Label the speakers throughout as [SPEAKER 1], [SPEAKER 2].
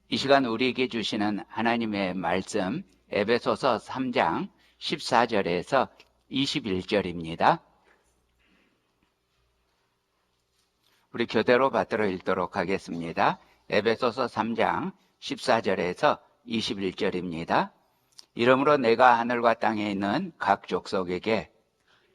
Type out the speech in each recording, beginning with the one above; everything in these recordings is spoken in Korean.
[SPEAKER 1] 이 시간 우리에게 주시는 하나님의 말씀 에베소서 3장 14절에서 21절입니다. 우리 교대로 받들어 읽도록 하겠습니다. 에베소서 3장 14절에서 21절입니다. 이러므로 내가 하늘과 땅에 있는 각 족속에게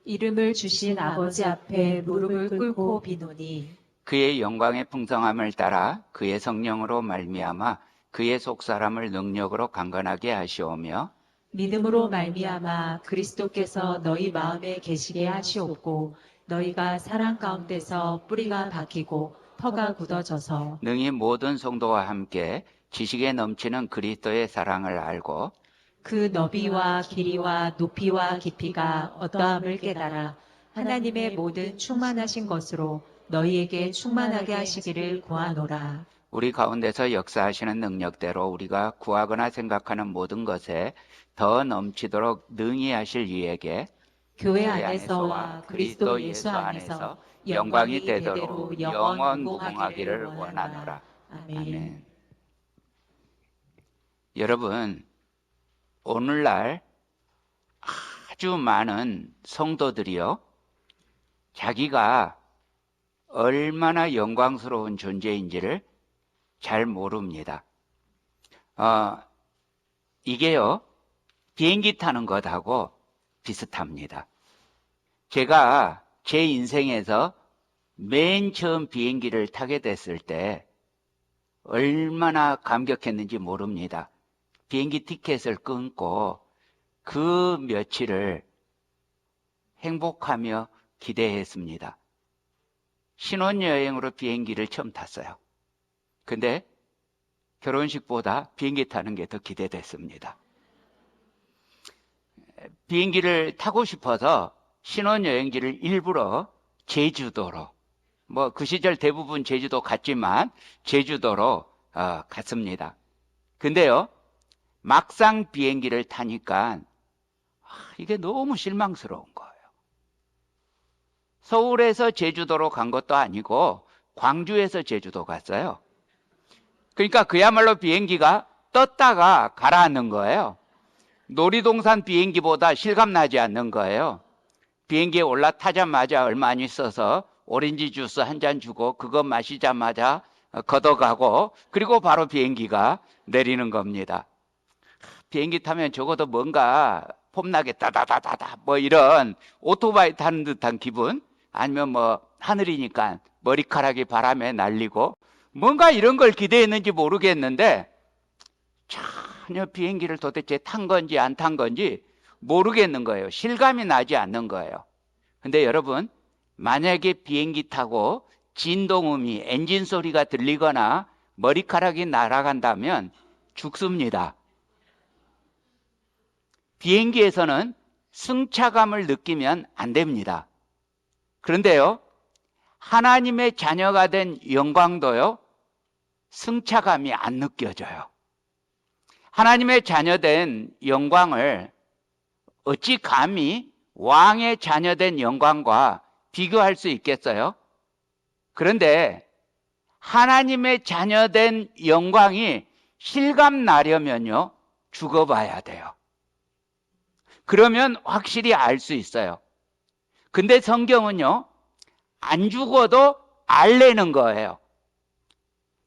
[SPEAKER 2] 이름을 주신 아버지 앞에 무릎을 꿇고 비노니
[SPEAKER 1] 그의 영광의 풍성함을 따라 그의 성령으로 말미암아 그의 속사람을 능력으로 강건하게 하시오며
[SPEAKER 2] 믿음으로 말미암아 그리스도께서 너희 마음에 계시게 하시옵고 너희가 사랑 가운데서 뿌리가 박히고 터가 굳어져서
[SPEAKER 1] 능히 모든 성도와 함께 지식에 넘치는 그리스도의 사랑을 알고
[SPEAKER 2] 그 너비와 길이와 높이와 깊이가 어떠함을 깨달아 하나님의 모든 충만하신 것으로 너희에게 충만하게 하시기를 구하노라.
[SPEAKER 1] 우리 가운데서 역사하시는 능력대로 우리가 구하거나 생각하는 모든 것에 더 넘치도록 능히 하실 이에게
[SPEAKER 2] 교회 안에서와 그리스도 예수 안에서 영광이 대대로 영원 무궁하기를 원하노라. 아멘.
[SPEAKER 1] 여러분, 오늘날 아주 많은 성도들이요, 자기가 얼마나 영광스러운 존재인지를 잘 모릅니다. 이게요, 비행기 타는 것하고 비슷합니다. 제가 제 인생에서 맨 처음 비행기를 타게 됐을 때 얼마나 감격했는지 모릅니다. 비행기 티켓을 끊고 그 며칠을 행복하며 기대했습니다. 신혼여행으로 비행기를 처음 탔어요. 근데 결혼식보다 비행기 타는 게 더 기대됐습니다. 비행기를 타고 싶어서 신혼여행지를 일부러 제주도로, 그 시절 대부분 제주도 갔지만 제주도로 갔습니다. 근데요, 막상 비행기를 타니까 이게 너무 실망스러운 거예요. 서울에서 제주도로 간 것도 아니고 광주에서 제주도 갔어요. 그러니까 그야말로 비행기가 떴다가 가라앉는 거예요. 놀이동산 비행기보다 실감나지 않는 거예요. 비행기에 올라타자마자 얼마 안 있어서 오렌지 주스 한 잔 주고 그거 마시자마자 걷어가고 그리고 바로 비행기가 내리는 겁니다. 비행기 타면 적어도 뭔가 폼나게 따다다다다 이런 오토바이 타는 듯한 기분, 아니면 하늘이니까 머리카락이 바람에 날리고 뭔가 이런 걸 기대했는지 모르겠는데 전혀 비행기를 도대체 탄 건지 안 탄 건지 모르겠는 거예요. 실감이 나지 않는 거예요. 근데 여러분, 만약에 비행기 타고 진동음이, 엔진 소리가 들리거나 머리카락이 날아간다면 죽습니다. 비행기에서는 승차감을 느끼면 안 됩니다. 그런데요, 하나님의 자녀가 된 영광도요, 승차감이 안 느껴져요. 하나님의 자녀된 영광을 어찌 감히 왕의 자녀된 영광과 비교할 수 있겠어요? 그런데 하나님의 자녀된 영광이 실감 나려면요, 죽어봐야 돼요. 그러면 확실히 알 수 있어요. 근데 성경은요, 안 죽어도 알래는 거예요.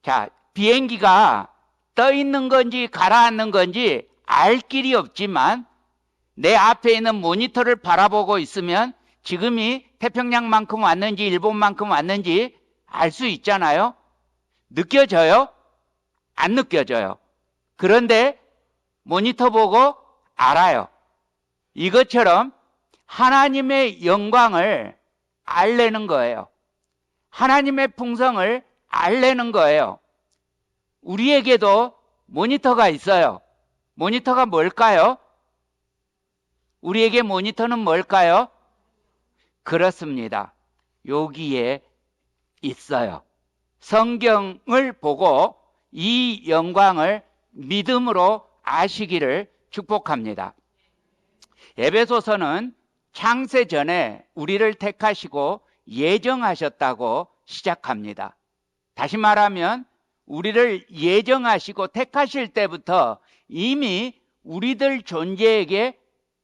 [SPEAKER 1] 자, 비행기가 떠 있는 건지 가라앉는 건지 알 길이 없지만 내 앞에 있는 모니터를 바라보고 있으면 지금이 태평양만큼 왔는지 일본만큼 왔는지 알 수 있잖아요. 느껴져요? 안 느껴져요. 그런데 모니터 보고 알아요. 이것처럼 하나님의 영광을 알래는 거예요. 하나님의 풍성을 알래는 거예요. 우리에게도 모니터가 있어요. 모니터가 뭘까요? 우리에게 모니터는 뭘까요? 그렇습니다. 여기에 있어요. 성경을 보고 이 영광을 믿음으로 아시기를 축복합니다. 에베소서는 창세 전에 우리를 택하시고 예정하셨다고 시작합니다. 다시 말하면 우리를 예정하시고 택하실 때부터 이미 우리들 존재에게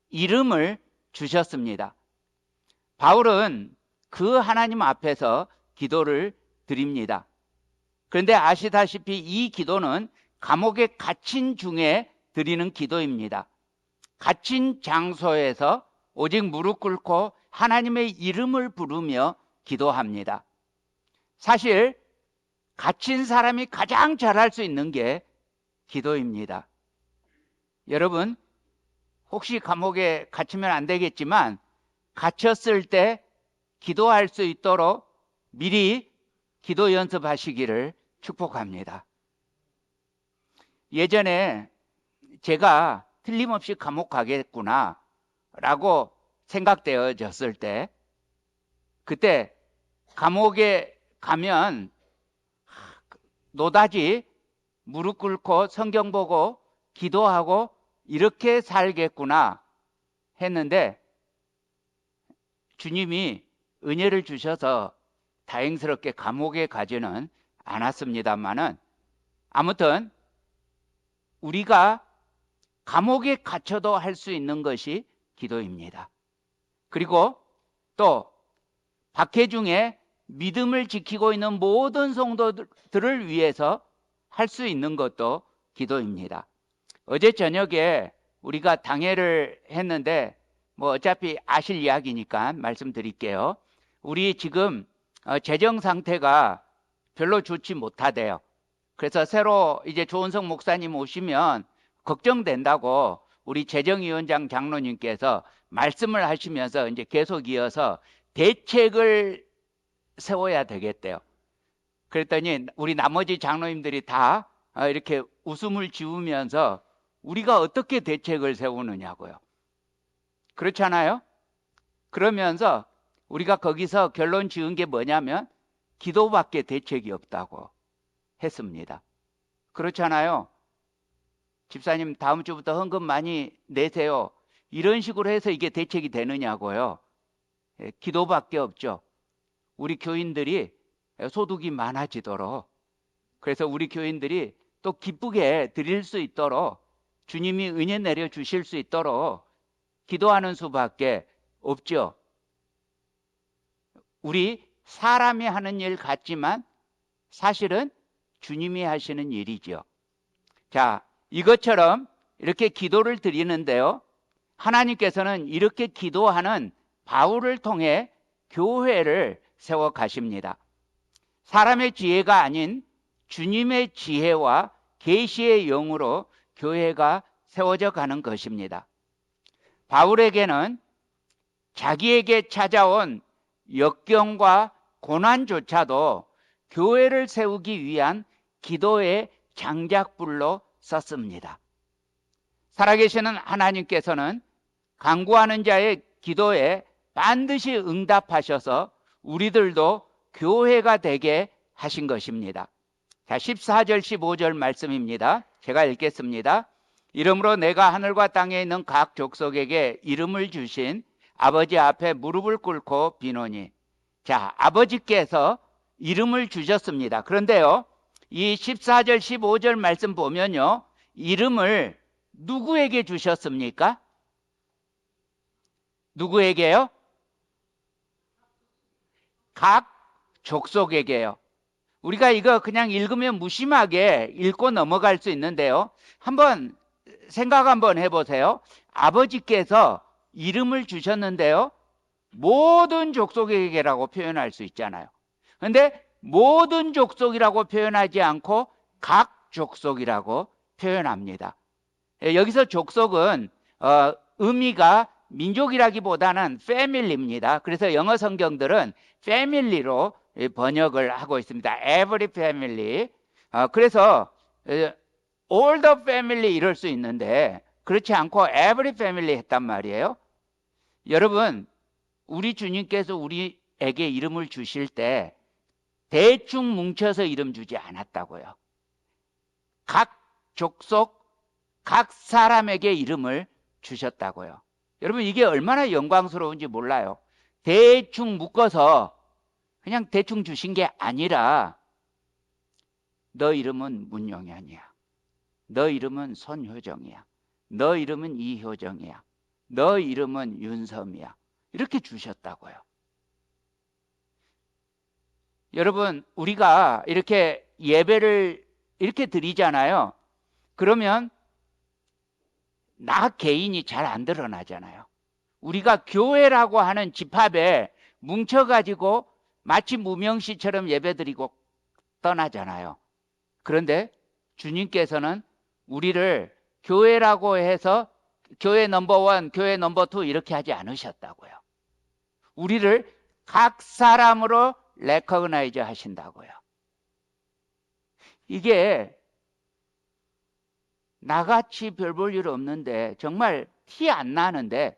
[SPEAKER 1] 이름을 주셨습니다. 바울은 그 하나님 앞에서 기도를 드립니다. 그런데 아시다시피 이 기도는 감옥에 갇힌 중에 드리는 기도입니다. 갇힌 장소에서 오직 무릎 꿇고 하나님의 이름을 부르며 기도합니다. 사실 갇힌 사람이 가장 잘할 수 있는 게 기도입니다. 여러분, 혹시 감옥에 갇히면 안 되겠지만 갇혔을 때 기도할 수 있도록 미리 기도 연습하시기를 축복합니다. 예전에 제가 틀림없이 감옥 가겠구나 라고 생각되어졌을 때, 그때 감옥에 가면 노다지 무릎 꿇고 성경 보고 기도하고 이렇게 살겠구나 했는데, 주님이 은혜를 주셔서 다행스럽게 감옥에 가지는 않았습니다만은, 아무튼 우리가 감옥에 갇혀도 할 수 있는 것이 기도입니다. 그리고 또 박해 중에 믿음을 지키고 있는 모든 성도들을 위해서 할 수 있는 것도 기도입니다. 어제 저녁에 우리가 당회를 했는데 뭐 어차피 아실 이야기니까 말씀드릴게요. 우리 지금 재정 상태가 별로 좋지 못하대요. 그래서 새로 이제 조은성 목사님 오시면 걱정된다고 우리 재정위원장 장로님께서 말씀을 하시면서 이제 계속 이어서 대책을 세워야 되겠대요. 그랬더니 우리 나머지 장로님들이 다 이렇게 웃음을 지으면서 우리가 어떻게 대책을 세우느냐고요. 그렇잖아요? 그러면서 우리가 거기서 결론 지은 게 뭐냐면 기도밖에 대책이 없다고 했습니다. 그렇잖아요? 집사님 다음 주부터 헌금 많이 내세요. 이런 식으로 해서 이게 대책이 되느냐고요. 기도밖에 없죠. 우리 교인들이 소득이 많아지도록, 그래서 우리 교인들이 또 기쁘게 드릴 수 있도록, 주님이 은혜 내려 주실 수 있도록 기도하는 수밖에 없죠. 우리 사람이 하는 일 같지만 사실은 주님이 하시는 일이죠. 자, 이것처럼 이렇게 기도를 드리는데요, 하나님께서는 이렇게 기도하는 바울을 통해 교회를 세워 가십니다. 사람의 지혜가 아닌 주님의 지혜와 계시의 영으로 교회가 세워져 가는 것입니다. 바울에게는 자기에게 찾아온 역경과 고난조차도 교회를 세우기 위한 기도의 장작불로 썼습니다. 살아계시는 하나님께서는 간구하는 자의 기도에 반드시 응답하셔서 우리들도 교회가 되게 하신 것입니다. 자, 14절 15절 말씀입니다. 제가 읽겠습니다. 이러므로 내가 하늘과 땅에 있는 각 족속에게 이름을 주신 아버지 앞에 무릎을 꿇고 비노니. 자, 아버지께서 이름을 주셨습니다. 그런데요, 이 14절 15절 말씀 보면요, 이름을 누구에게 주셨습니까? 누구에게요? 각 족속에게요. 우리가 이거 그냥 읽으면 무심하게 읽고 넘어갈 수 있는데요, 한번 생각 한번 해보세요. 아버지께서 이름을 주셨는데요, 모든 족속에게라고 표현할 수 있잖아요. 그런데 모든 족속이라고 표현하지 않고 각 족속이라고 표현합니다. 여기서 족속은 의미가 민족이라기보다는 family입니다. 그래서 영어 성경들은 family로 번역을 하고 있습니다. Every family. 그래서 all the family 이럴 수 있는데 그렇지 않고 every family 했단 말이에요. 여러분, 우리 주님께서 우리에게 이름을 주실 때 대충 뭉쳐서 이름 주지 않았다고요. 각 족속, 각 사람에게 이름을 주셨다고요. 여러분, 이게 얼마나 영광스러운지 몰라요. 대충 묶어서 그냥 대충 주신 게 아니라 너 이름은 문용현이야. 너 이름은 손효정이야. 너 이름은 이효정이야. 너 이름은 윤섬이야. 이렇게 주셨다고요. 여러분, 우리가 이렇게 예배를 이렇게 드리잖아요. 그러면 나 개인이 잘 안 드러나잖아요. 우리가 교회라고 하는 집합에 뭉쳐가지고 마치 무명시처럼 예배드리고 떠나잖아요. 그런데 주님께서는 우리를 교회라고 해서 교회 넘버1, 교회 넘버2 이렇게 하지 않으셨다고요. 우리를 각 사람으로 레커그나이즈 하신다고요. 이게 나같이 별 볼 일 없는데 정말 티 안 나는데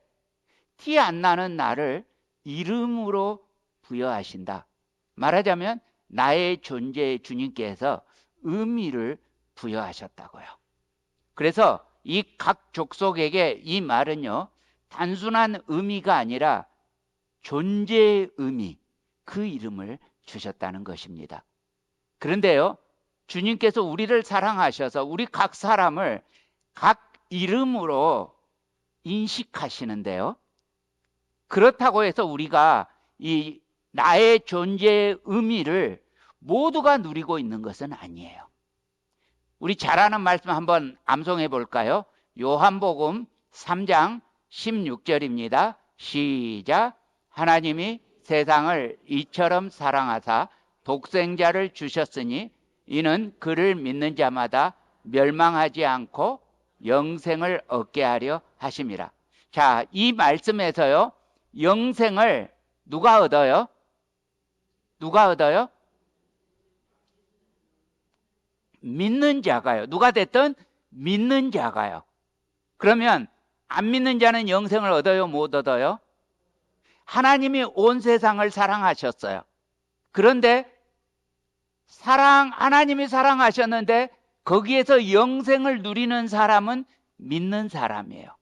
[SPEAKER 1] 티 안 나는 나를 이름으로 부여하신다. 말하자면 나의 존재에 주님께서 의미를 부여하셨다고요. 그래서 이 각 족속에게 이 말은요, 단순한 의미가 아니라 존재의 의미, 그 이름을 주셨다는 것입니다. 그런데요, 주님께서 우리를 사랑하셔서 우리 각 사람을 각 이름으로 인식하시는데요. 그렇다고 해서 우리가 이 나의 존재의 의미를 모두가 누리고 있는 것은 아니에요. 우리 잘 아는 말씀 한번 암송해 볼까요? 요한복음 3장 16절입니다. 시작. 하나님이 세상을 이처럼 사랑하사 독생자를 주셨으니 이는 그를 믿는 자마다 멸망하지 않고 영생을 얻게 하려 하심이라. 자, 이 말씀에서요, 영생을 누가 얻어요? 누가 얻어요? 믿는 자가요. 누가 됐든 믿는 자가요. 그러면 안 믿는 자는 영생을 얻어요? 못 얻어요? 하나님이 온 세상을 사랑하셨어요. 그런데 하나님이 사랑하셨는데 거기에서 영생을 누리는 사람은 믿는 사람이에요.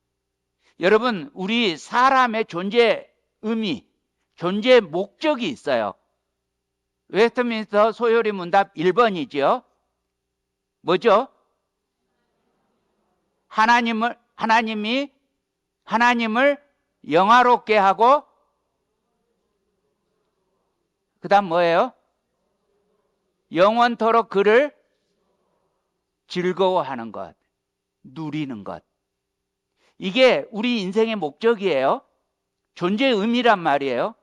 [SPEAKER 1] 여러분, 우리 사람의 존재 의미, 존재 목적이 있어요. 웨스트민스터 소요리 문답 1번이죠. 뭐죠? 하나님이 하나님을 영화롭게 하고, 그 다음 뭐예요? 영원토록 그를 즐거워하는 것, 누리는 것. 이게 우리 인생의 목적이에요. 존재의 의미란 말이에요.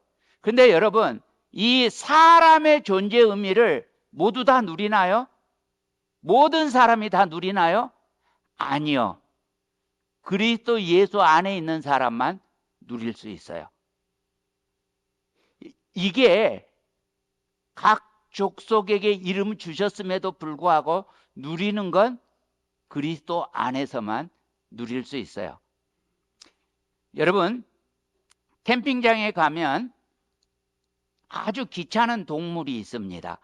[SPEAKER 1] 근데 여러분, 이 사람의 존재 의미를 모두 다 누리나요? 모든 사람이 다 누리나요? 아니요. 그리스도 예수 안에 있는 사람만 누릴 수 있어요. 이게 각 족속에게 이름 주셨음에도 불구하고 누리는 건 그리스도 안에서만 누릴 수 있어요. 여러분, 캠핑장에 가면 아주 귀찮은 동물이 있습니다.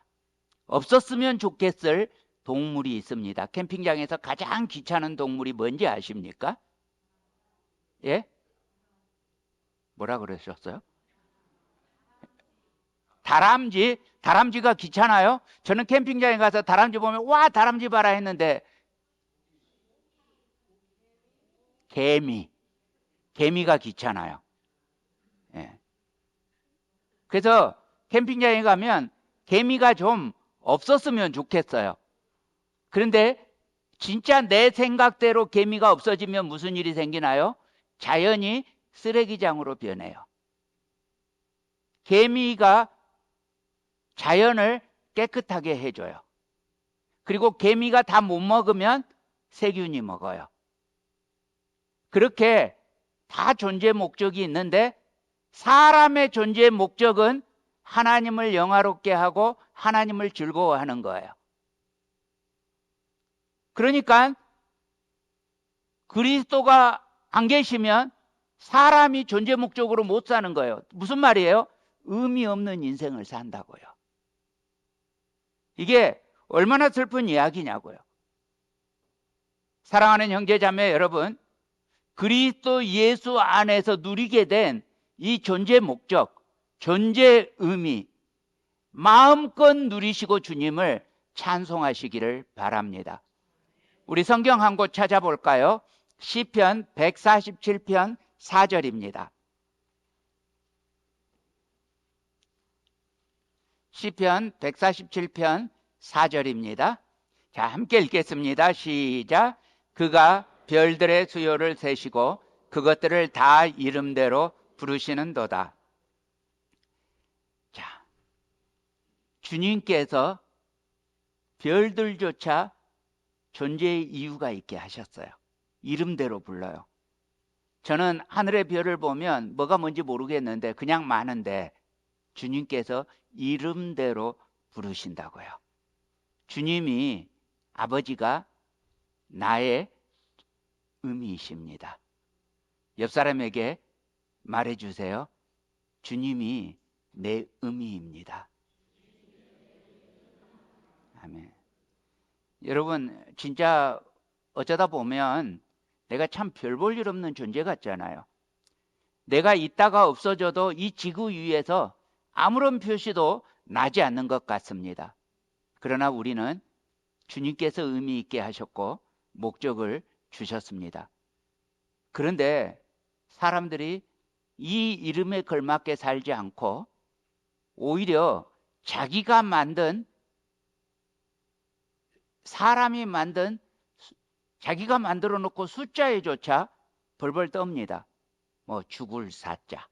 [SPEAKER 1] 없었으면 좋겠을 동물이 있습니다. 캠핑장에서 가장 귀찮은 동물이 뭔지 아십니까? 예? 뭐라 그러셨어요? 다람쥐가 귀찮아요? 저는 캠핑장에 가서 다람쥐 보면 와 다람쥐 봐라 했는데 개미가 귀찮아요. 예. 그래서 캠핑장에 가면 개미가 좀 없었으면 좋겠어요. 그런데 진짜 내 생각대로 개미가 없어지면 무슨 일이 생기나요? 자연이 쓰레기장으로 변해요. 개미가 자연을 깨끗하게 해줘요. 그리고 개미가 다 못 먹으면 세균이 먹어요. 그렇게 다 존재 목적이 있는데 사람의 존재 목적은 하나님을 영화롭게 하고 하나님을 즐거워하는 거예요. 그러니까 그리스도가 안 계시면 사람이 존재 목적으로 못 사는 거예요. 무슨 말이에요? 의미 없는 인생을 산다고요. 이게 얼마나 슬픈 이야기냐고요. 사랑하는 형제자매 여러분, 그리스도 예수 안에서 누리게 된 이 존재 목적, 존재 의미, 마음껏 누리시고 주님을 찬송하시기를 바랍니다. 우리 성경 한 곳 찾아볼까요? 시편 147편 4절입니다. 시편 147편 4절입니다. 자, 함께 읽겠습니다. 시작. 그가 별들의 수요를 세시고 그것들을 다 이름대로 부르시는도다. 자, 주님께서 별들조차 존재의 이유가 있게 하셨어요. 이름대로 불러요. 저는 하늘의 별을 보면 뭐가 뭔지 모르겠는데 그냥 많은데 주님께서 이름대로 부르신다고요. 주님이 아버지가 나의 음이십니다. 옆 사람에게 말해주세요. 주님이 내 음이입니다. 아멘. 여러분, 진짜 어쩌다 보면 내가 참 별 볼 일 없는 존재 같잖아요. 내가 있다가 없어져도 이 지구 위에서 아무런 표시도 나지 않는 것 같습니다. 그러나 우리는 주님께서 의미 있게 하셨고 목적을 주셨습니다. 그런데 사람들이 이 이름에 걸맞게 살지 않고 오히려 자기가 만든 사람이 만든 자기가 만들어 놓고 숫자에조차 벌벌 떱니다. 뭐 죽을 사자,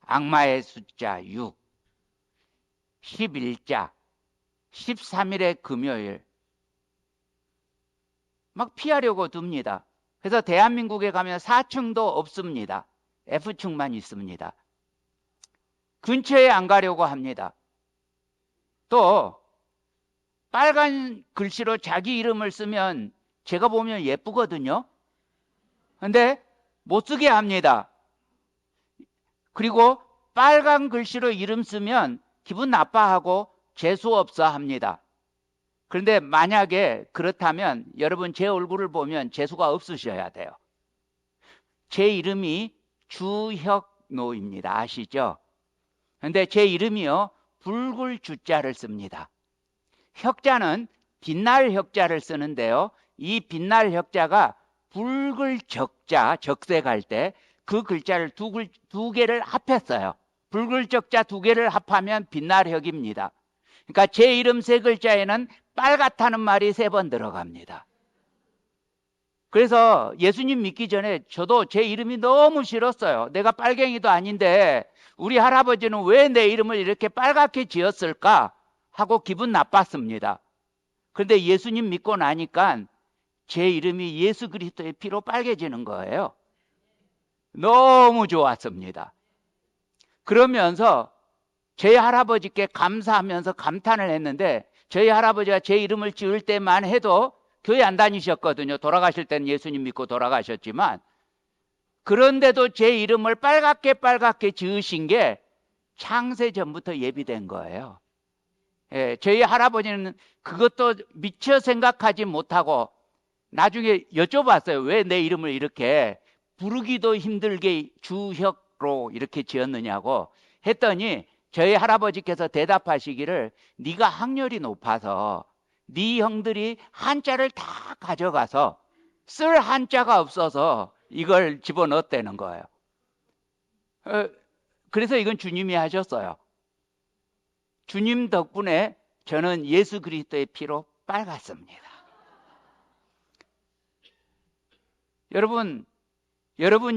[SPEAKER 1] 악마의 숫자 6, 11자, 13일의 금요일 막 피하려고 둡니다. 그래서 대한민국에 가면 4층도 없습니다. F층만 있습니다. 근처에 안 가려고 합니다. 또 빨간 글씨로 자기 이름을 쓰면 제가 보면 예쁘거든요. 근데 못 쓰게 합니다. 그리고 빨간 글씨로 이름 쓰면 기분 나빠하고 재수없어 합니다. 그런데 만약에 그렇다면 여러분 제 얼굴을 보면 재수가 없으셔야 돼요. 제 이름이 주혁노입니다. 아시죠? 그런데 제 이름이요 붉을 주자를 씁니다. 혁자는 빛날 혁자를 쓰는데요. 이 빛날 혁자가 붉을 적자, 적색할 때 그 글자를 두 개를 합했어요. 붉을 적자 두 개를 합하면 빛날 혁입니다. 그러니까 제 이름 세 글자에는 빨갛다는 말이 3번 들어갑니다. 그래서 예수님 믿기 전에 저도 제 이름이 너무 싫었어요. 내가 빨갱이도 아닌데 우리 할아버지는 왜 내 이름을 이렇게 빨갛게 지었을까 하고 기분 나빴습니다. 그런데 예수님 믿고 나니까 제 이름이 예수 그리스도의 피로 빨개지는 거예요. 너무 좋았습니다. 그러면서 저희 할아버지께 감사하면서 감탄을 했는데 저희 할아버지가 제 이름을 지을 때만 해도 교회 안 다니셨거든요. 돌아가실 때는 예수님 믿고 돌아가셨지만 그런데도 제 이름을 빨갛게 지으신 게 창세 전부터 예비된 거예요. 예, 저희 할아버지는 그것도 미처 생각하지 못하고 나중에 여쭤봤어요. 왜 내 이름을 이렇게 부르기도 힘들게 주혁로 이렇게 지었느냐고 했더니 저희 할아버지께서 대답하시기를 네가 학렬이 높아서 네 형들이 한자를 다 가져가서 쓸 한자가 없어서 이걸 집어넣었다는 거예요. 그래서 이건 주님이 하셨어요. 주님 덕분에 저는 예수 그리스도의 피로 빨갛습니다. 여러분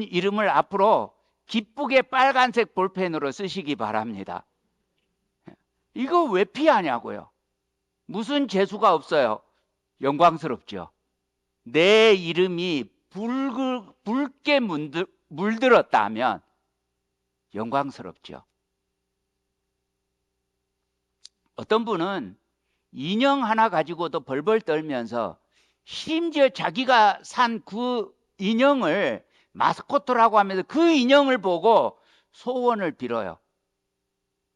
[SPEAKER 1] 이름을 앞으로 기쁘게 빨간색 볼펜으로 쓰시기 바랍니다. 이거 왜 피하냐고요? 무슨 재수가 없어요. 영광스럽죠. 내 이름이 붉게 물들었다면 영광스럽죠. 어떤 분은 인형 하나 가지고도 벌벌 떨면서 심지어 자기가 산 그 인형을 마스코트라고 하면서 그 인형을 보고 소원을 빌어요.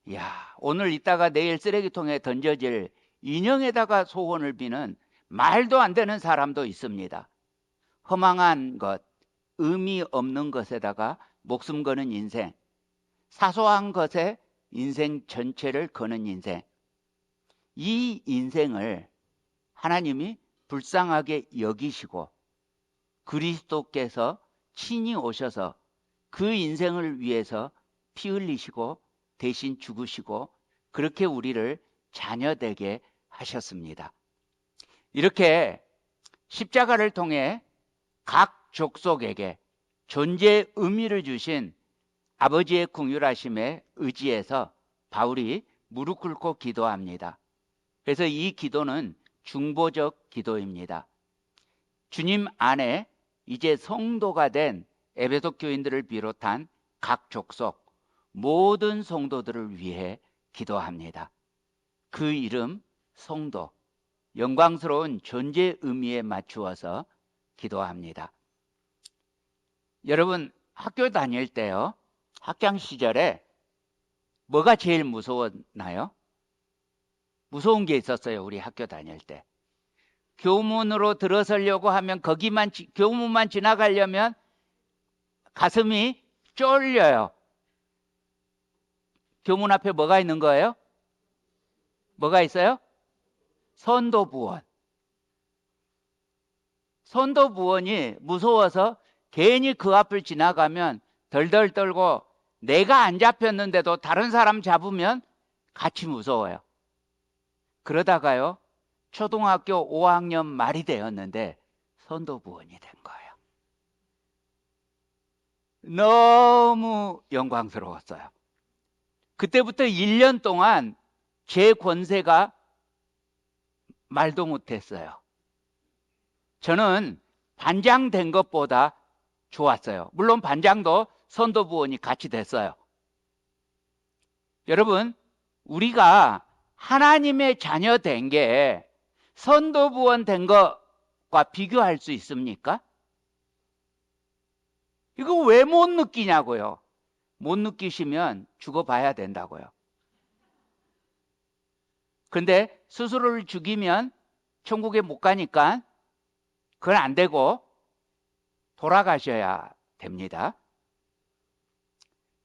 [SPEAKER 1] 이야, 오늘 이따가 내일 쓰레기통에 던져질 인형에다가 소원을 비는 말도 안 되는 사람도 있습니다. 허망한 것, 의미 없는 것에다가 목숨 거는 인생, 사소한 것에 인생 전체를 거는 인생. 이 인생을 하나님이 불쌍하게 여기시고 그리스도께서 친히 오셔서 그 인생을 위해서 피 흘리시고 대신 죽으시고 그렇게 우리를 자녀되게 하셨습니다. 이렇게 십자가를 통해 각 족속에게 존재의 의미를 주신 아버지의 긍휼하심에 의지해서 바울이 무릎 꿇고 기도합니다. 그래서 이 기도는 중보적 기도입니다. 주님 안에 이제 성도가 된 에베소 교인들을 비롯한 각 족속 모든 성도들을 위해 기도합니다. 그 이름 성도, 영광스러운 존재 의미에 맞추어서 기도합니다. 여러분 학교 다닐 때요, 학창 시절에 뭐가 제일 무서웠나요? 무서운 게 있었어요. 우리 학교 다닐 때 교문으로 들어서려고 하면 교문만 지나가려면 가슴이 쫄려요. 교문 앞에 뭐가 있는 거예요? 뭐가 있어요? 선도부원. 선도부원이 무서워서 괜히 그 앞을 지나가면 덜덜 떨고 내가 안 잡혔는데도 다른 사람 잡으면 같이 무서워요. 그러다가요, 초등학교 5학년 말이 되었는데 선도부원이 된 거예요. 너무 영광스러웠어요. 그때부터 1년 동안 제 권세가 말도 못했어요. 저는 반장 된 것보다 좋았어요. 물론 반장도 선도부원이 같이 됐어요. 여러분, 우리가 하나님의 자녀 된 게 선도부원 된 것과 비교할 수 있습니까? 이거 왜 못 느끼냐고요. 못 느끼시면 죽어봐야 된다고요. 근데 스스로를 죽이면 천국에 못 가니까 그건 안 되고 돌아가셔야 됩니다.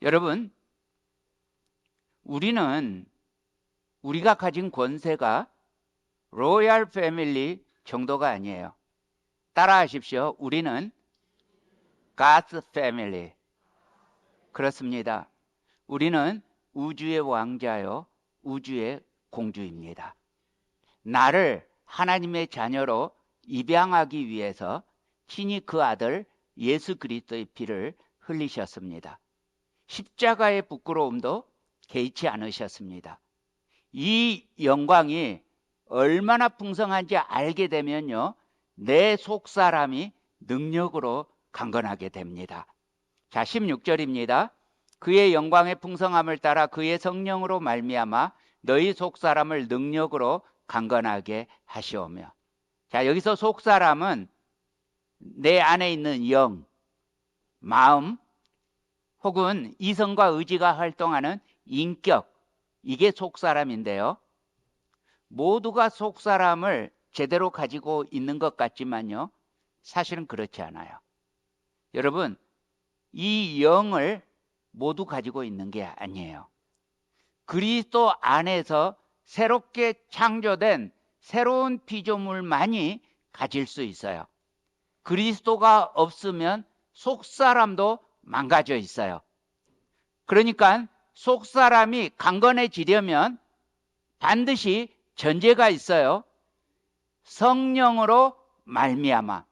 [SPEAKER 1] 여러분, 우리가 가진 권세가 로얄 패밀리 정도가 아니에요. 따라하십시오. 우리는 God's family. 그렇습니다. 우리는 우주의 왕자요, 우주의 공주입니다. 나를 하나님의 자녀로 입양하기 위해서 친히 그 아들 예수 그리스도의 피를 흘리셨습니다. 십자가의 부끄러움도 개의치 않으셨습니다. 이 영광이 얼마나 풍성한지 알게 되면요, 내 속사람이 능력으로 강건하게 됩니다. 자, 16절입니다. 그의 영광의 풍성함을 따라 그의 성령으로 말미암아 너희 속사람을 능력으로 강건하게 하시오며. 자, 여기서 속사람은 내 안에 있는 영, 마음, 혹은 이성과 의지가 활동하는 인격, 이게 속사람인데요. 모두가 속사람을 제대로 가지고 있는 것 같지만요, 사실은 그렇지 않아요. 여러분, 이 영을 모두 가지고 있는 게 아니에요. 그리스도 안에서 새롭게 창조된 새로운 피조물만이 가질 수 있어요. 그리스도가 없으면 속사람도 망가져 있어요. 그러니까 속사람이 강건해지려면 반드시 전제가 있어요. 성령으로 말미암아.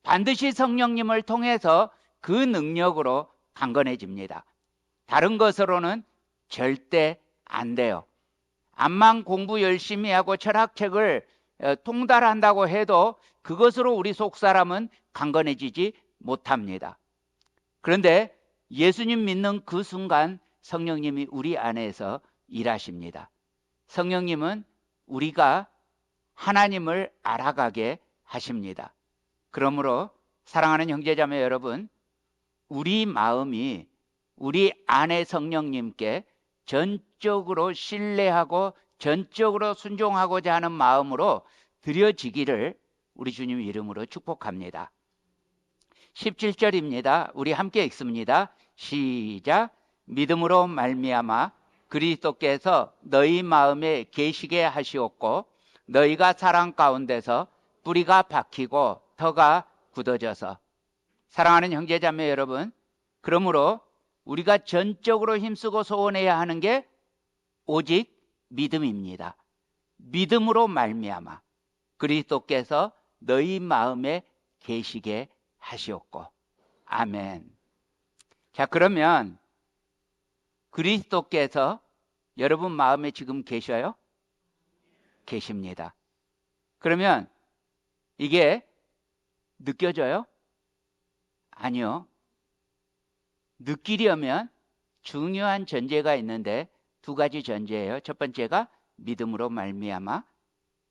[SPEAKER 1] 반드시 성령님을 통해서 그 능력으로 강건해집니다. 다른 것으로는 절대 안 돼요. 암만 공부 열심히 하고 철학책을 통달한다고 해도 그것으로 우리 속사람은 강건해지지 못합니다. 그런데 예수님 믿는 그 순간 성령님이 우리 안에서 일하십니다. 성령님은 우리가 하나님을 알아가게 하십니다. 그러므로 사랑하는 형제자매 여러분, 우리 마음이 우리 안에 성령님께 전적으로 신뢰하고 전적으로 순종하고자 하는 마음으로 드려지기를 우리 주님 이름으로 축복합니다. 17절입니다. 우리 함께 읽습니다. 시작. 믿음으로 말미암아 그리스도께서 너희 마음에 계시게 하시옵고 너희가 사랑 가운데서 뿌리가 박히고 터가 굳어져서. 사랑하는 형제자매 여러분, 그러므로 우리가 전적으로 힘쓰고 소원해야 하는 게 오직 믿음입니다. 믿음으로 말미암아 그리스도께서 너희 마음에 계시게 하시옵고. 아멘. 자, 그러면 그리스도께서 여러분 마음에 지금 계셔요? 계십니다. 그러면 이게 느껴져요? 아니요. 느끼려면 중요한 전제가 있는데 두 가지 전제예요. 첫 번째가 믿음으로 말미암아,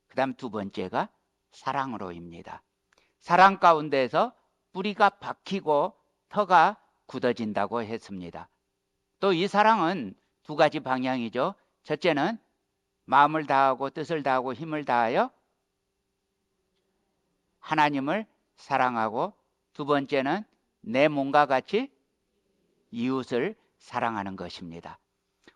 [SPEAKER 1] 그 다음 두 번째가 사랑으로입니다. 사랑 가운데서 뿌리가 박히고 터가 굳어진다고 했습니다. 또 이 사랑은 두 가지 방향이죠. 첫째는 마음을 다하고 뜻을 다하고 힘을 다하여 하나님을 사랑하고, 두 번째는 내 몸과 같이 이웃을 사랑하는 것입니다.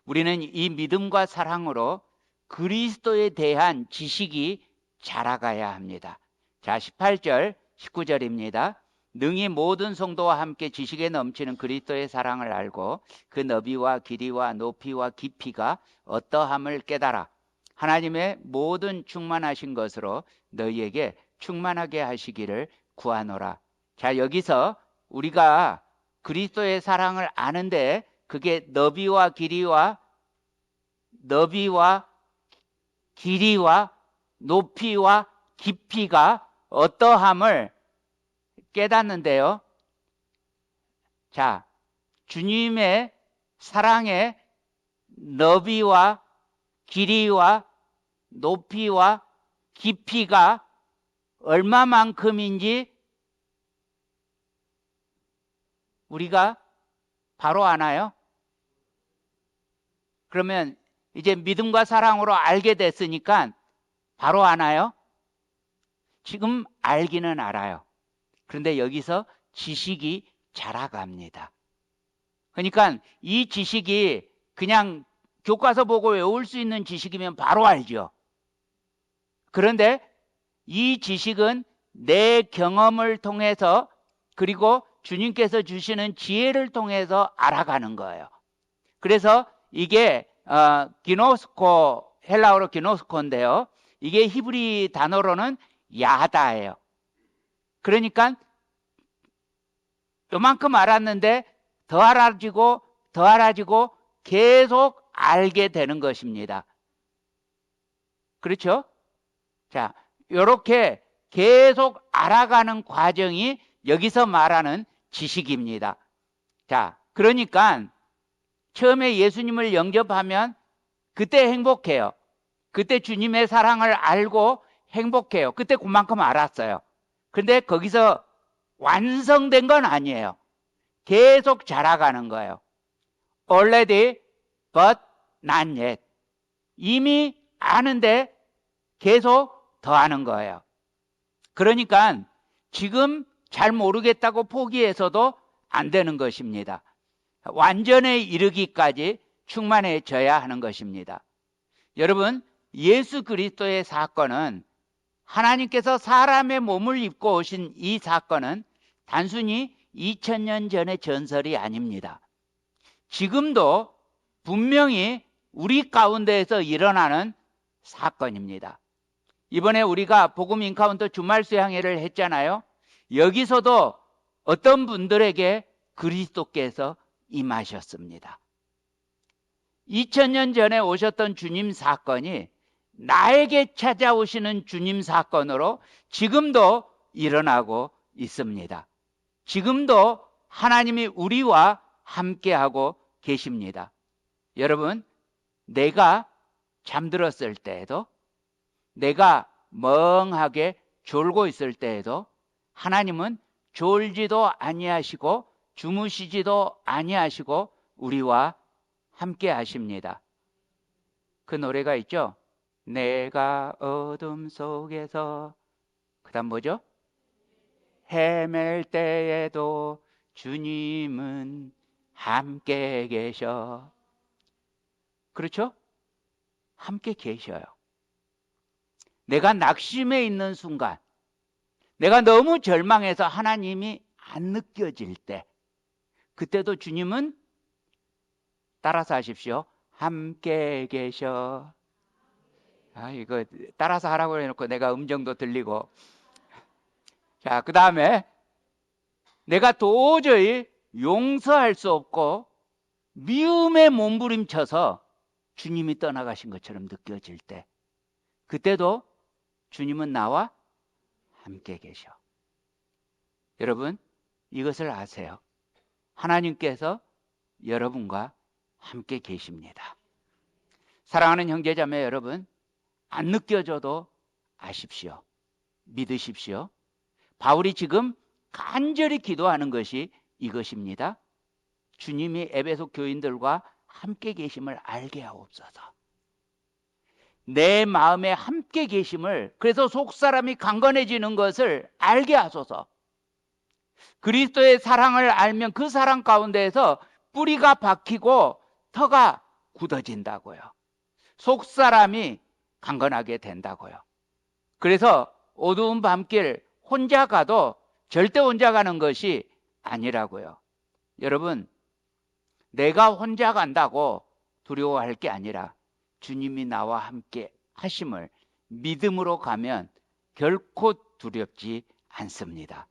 [SPEAKER 1] 우리는 이 믿음과 사랑으로 그리스도에 대한 지식이 자라가야 합니다. 자, 18절, 19절입니다. 능히 모든 성도와 함께 지식에 넘치는 그리스도의 사랑을 알고 그 너비와 길이와 높이와 깊이가 어떠함을 깨달아 하나님의 모든 충만하신 것으로 너희에게 충만하게 하시기를 구하노라. 자, 여기서 우리가 그리스도의 사랑을 아는데 그게 너비와 길이와 높이와 깊이가 어떠함을 깨닫는데요. 자, 주님의 사랑의 너비와 길이와 높이와 깊이가 얼마만큼인지 우리가 바로 아나요? 그러면 이제 믿음과 사랑으로 알게 됐으니까 바로 아나요? 지금 알기는 알아요. 그런데 여기서 지식이 자라갑니다. 그러니까 이 지식이 그냥 교과서 보고 외울 수 있는 지식이면 바로 알죠. 그런데 이 지식은 내 경험을 통해서, 그리고 주님께서 주시는 지혜를 통해서 알아가는 거예요. 그래서 이게 기노스코, 헬라어로 기노스코인데요. 이게 히브리 단어로는 야다예요. 그러니까 요만큼 알았는데 더 알아지고 계속 알게 되는 것입니다. 그렇죠? 자, 이렇게 계속 알아가는 과정이 여기서 말하는 지식입니다. 자, 그러니까 처음에 예수님을 영접하면 그때 행복해요. 그때 주님의 사랑을 알고 행복해요. 그때 그만큼 알았어요. 근데 거기서 완성된 건 아니에요. 계속 자라가는 거예요. Already, but not yet. 이미 아는데 계속 더 아는 거예요. 그러니까 지금 잘 모르겠다고 포기해서도 안 되는 것입니다. 완전에 이르기까지 충만해져야 하는 것입니다. 여러분, 예수 그리스도의 사건은, 하나님께서 사람의 몸을 입고 오신 이 사건은 단순히 2000년 전의 전설이 아닙니다. 지금도 분명히 우리 가운데에서 일어나는 사건입니다. 이번에 우리가 복음 인카운터 주말 수양회를 했잖아요. 여기서도 어떤 분들에게 그리스도께서 임하셨습니다. 2000년 전에 오셨던 주님 사건이 나에게 찾아오시는 주님 사건으로 지금도 일어나고 있습니다. 지금도 하나님이 우리와 함께하고 계십니다. 여러분, 내가 잠들었을 때에도, 내가 멍하게 졸고 있을 때에도 하나님은 졸지도 아니하시고 주무시지도 아니하시고 우리와 함께 하십니다. 그 노래가 있죠? 내가 어둠 속에서, 그 다음 뭐죠? 헤맬 때에도 주님은 함께 계셔. 그렇죠? 함께 계셔요. 내가 낙심해 있는 순간, 내가 너무 절망해서 하나님이 안 느껴질 때, 그때도 주님은 따라서 하십시오. 함께 계셔. 이거 따라서 하라고 해놓고 내가 음정도 들리고. 자, 그 다음에 내가 도저히 용서할 수 없고 미움에 몸부림쳐서 주님이 떠나가신 것처럼 느껴질 때, 그때도 주님은 나와 함께 계셔. 여러분, 이것을 아세요. 하나님께서 여러분과 함께 계십니다. 사랑하는 형제자매 여러분, 안 느껴져도 아십시오. 믿으십시오. 바울이 지금 간절히 기도하는 것이 이것입니다. 주님이 에베소 교인들과 함께 계심을 알게 하옵소서. 내 마음에 함께 계심을, 그래서 속사람이 강건해지는 것을 알게 하소서. 그리스도의 사랑을 알면 그 사랑 가운데에서 뿌리가 박히고 터가 굳어진다고요. 속사람이 강건하게 된다고요. 그래서 어두운 밤길 혼자 가도 절대 혼자 가는 것이 아니라고요. 여러분, 내가 혼자 간다고 두려워할 게 아니라 주님이 나와 함께 하심을 믿음으로 가면 결코 두렵지 않습니다.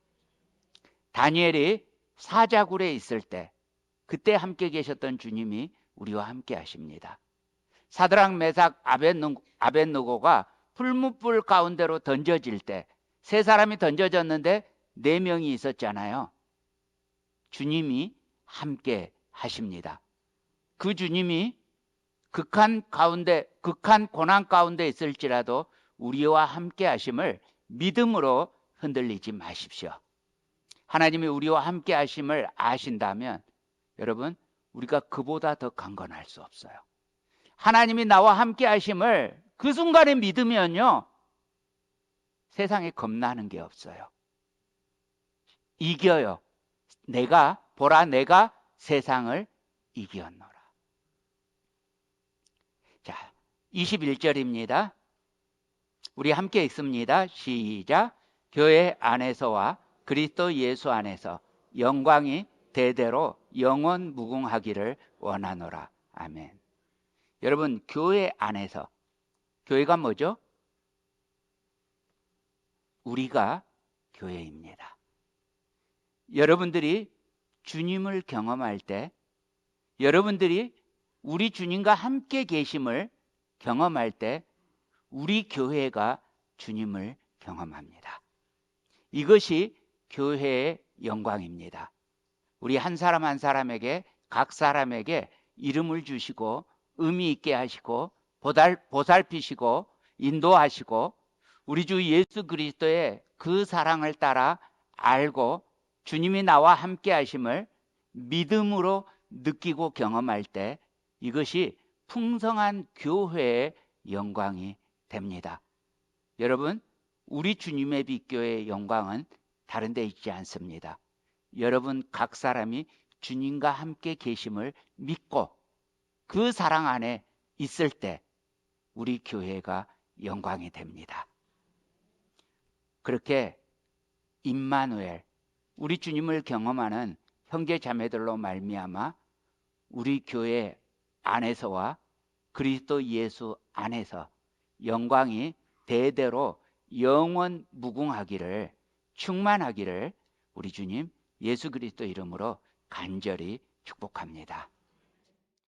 [SPEAKER 1] 다니엘이 사자굴에 있을 때 그때 함께 계셨던 주님이 우리와 함께 하십니다. 사드락, 메삭, 아벳느고가 풀무불 가운데로 던져질 때 세 사람이 던져졌는데 4명이 있었잖아요. 주님이 함께 하십니다. 그 주님이 극한 고난 가운데 있을지라도 우리와 함께 하심을 믿음으로 흔들리지 마십시오. 하나님이 우리와 함께 하심을 아신다면 여러분, 우리가 그보다 더 강건할 수 없어요. 하나님이 나와 함께 하심을 그 순간에 믿으면요, 세상에 겁나는 게 없어요. 이겨요. 내가 세상을 이겼노라. 자, 21절입니다. 우리 함께 읽습니다. 시작. 교회 안에서와 그리스도 예수 안에서 영광이 대대로 영원 무궁하기를 원하노라. 아멘. 여러분, 교회 안에서, 교회가 뭐죠? 우리가 교회입니다. 여러분들이 주님을 경험할 때, 여러분들이 우리 주님과 함께 계심을 경험할 때 우리 교회가 주님을 경험합니다. 이것이 교회의 영광입니다. 우리 한 사람 한 사람에게, 각 사람에게 이름을 주시고 의미 있게 하시고 보살피시고 인도하시고 우리 주 예수 그리스도의 그 사랑을 따라 알고 주님이 나와 함께 하심을 믿음으로 느끼고 경험할 때 이것이 풍성한 교회의 영광이 됩니다. 여러분, 우리 주님의 빛교회의 영광은 다른 데 있지 않습니다. 여러분 각 사람이 주님과 함께 계심을 믿고 그 사랑 안에 있을 때 우리 교회가 영광이 됩니다. 그렇게 임마누엘, 우리 주님을 경험하는 형제 자매들로 말미암아 우리 교회 안에서와 그리스도 예수 안에서 영광이 대대로 영원 무궁하기를, 충만하기를 우리 주님 예수 그리스도 이름으로 간절히 축복합니다.